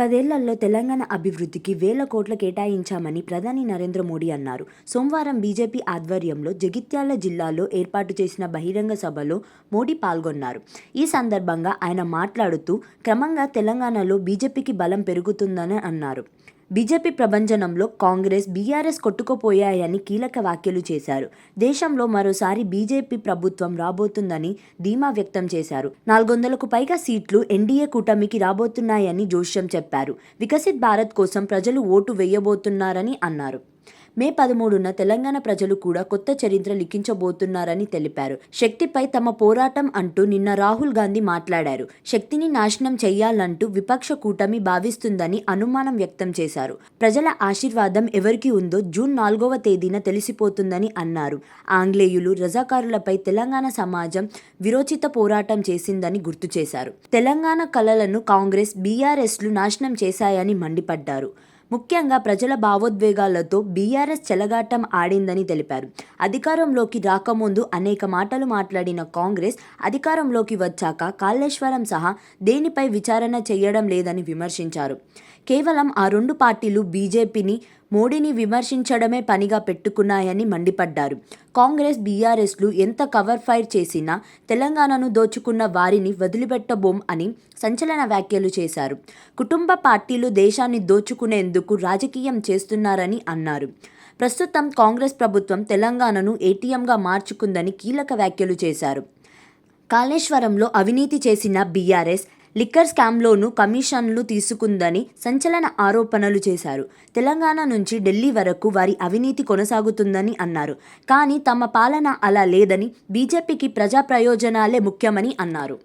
10 ఏళ్లలో తెలంగాణ అభివృద్ధికి వేల కోట్లు కేటాయించామని ప్రధాని నరేంద్ర మోడీ అన్నారు. సోమవారం బీజేపీ ఆధ్వర్యంలో జగిత్యాల జిల్లాలో ఏర్పాటు చేసిన బహిరంగ సభలో మోడీ పాల్గొన్నారు. ఈ సందర్భంగా ఆయన మాట్లాడుతూ క్రమంగా తెలంగాణలో బీజేపీకి బలం పెరుగుతుందని అన్నారు. బీజేపీ ప్రభంజనంలో కాంగ్రెస్, బీఆర్ఎస్ కొట్టుకుపోయాయని కీలక వ్యాఖ్యలు చేశారు. దేశంలో మరోసారి బీజేపీ ప్రభుత్వం రాబోతుందని ధీమా వ్యక్తం చేశారు. 400కు పైగా సీట్లు ఎన్డీఏ కూటమికి రాబోతున్నాయని జోస్యం చెప్పారు. వికసిత్ భారత్ కోసం ప్రజలు ఓటు వేయబోతున్నారని అన్నారు. మే 13న తెలంగాణ ప్రజలు కూడా కొత్త చరిత్ర లిఖించబోతున్నారని తెలిపారు. శక్తిపై తమ పోరాటం అంటూ నిన్న రాహుల్ గాంధీ మాట్లాడారు. శక్తిని నాశనం చేయాలంటూ విపక్ష కూటమి భావిస్తుందని అనుమానం వ్యక్తం చేశారు. ప్రజల ఆశీర్వాదం ఎవరికి ఉందో జూన్ 4వ తేదీన తెలిసిపోతుందని అన్నారు. ఆంగ్లేయులు, రజాకారులపై తెలంగాణ సమాజం విరోచిత పోరాటం చేసిందని గుర్తు చేశారు. తెలంగాణ కలలను కాంగ్రెస్, బీఆర్ఎస్లు నాశనం చేశాయని మండిపడ్డారు. ముఖ్యంగా ప్రజల భావోద్వేగాలతో బీఆర్ఎస్ చెలగాటం ఆడిందని తెలిపారు. అధికారంలోకి రాకముందు అనేక మాటలు మాట్లాడిన కాంగ్రెస్ అధికారంలోకి వచ్చాక కాళేశ్వరం సహా దేనిపై విచారణ చేయడం లేదని విమర్శించారు. కేవలం ఆ రెండు పార్టీలు బీజేపీని, మోడీని విమర్శించడమే పనిగా పెట్టుకున్నాయని మండిపడ్డారు. కాంగ్రెస్, బీఆర్ఎస్లు ఎంత కవర్ ఫైర్ చేసినా తెలంగాణను దోచుకున్న వారిని వదిలిపెట్టబోం అని సంచలన వ్యాఖ్యలు చేశారు. కుటుంబ పార్టీలు దేశాన్ని దోచుకునేందుకు రాజకీయం చేస్తున్నారని అన్నారు. ప్రస్తుతం కాంగ్రెస్ ప్రభుత్వం తెలంగాణను ఏటీఎంగా మార్చుకుందని కీలక వ్యాఖ్యలు చేశారు. కాళేశ్వరంలో అవినీతి చేసిన బీఆర్ఎస్ లిక్కర్ స్కామ్లోనూ కమిషన్లు తీసుకుందని సంచలన ఆరోపణలు చేశారు. తెలంగాణ నుంచి ఢిల్లీ వరకు వారి అవినీతి కొనసాగుతుందని అన్నారు. కానీ తమ పాలన అలా లేదని, బీజేపీకి ప్రజా ప్రయోజనాలే ముఖ్యమని అన్నారు.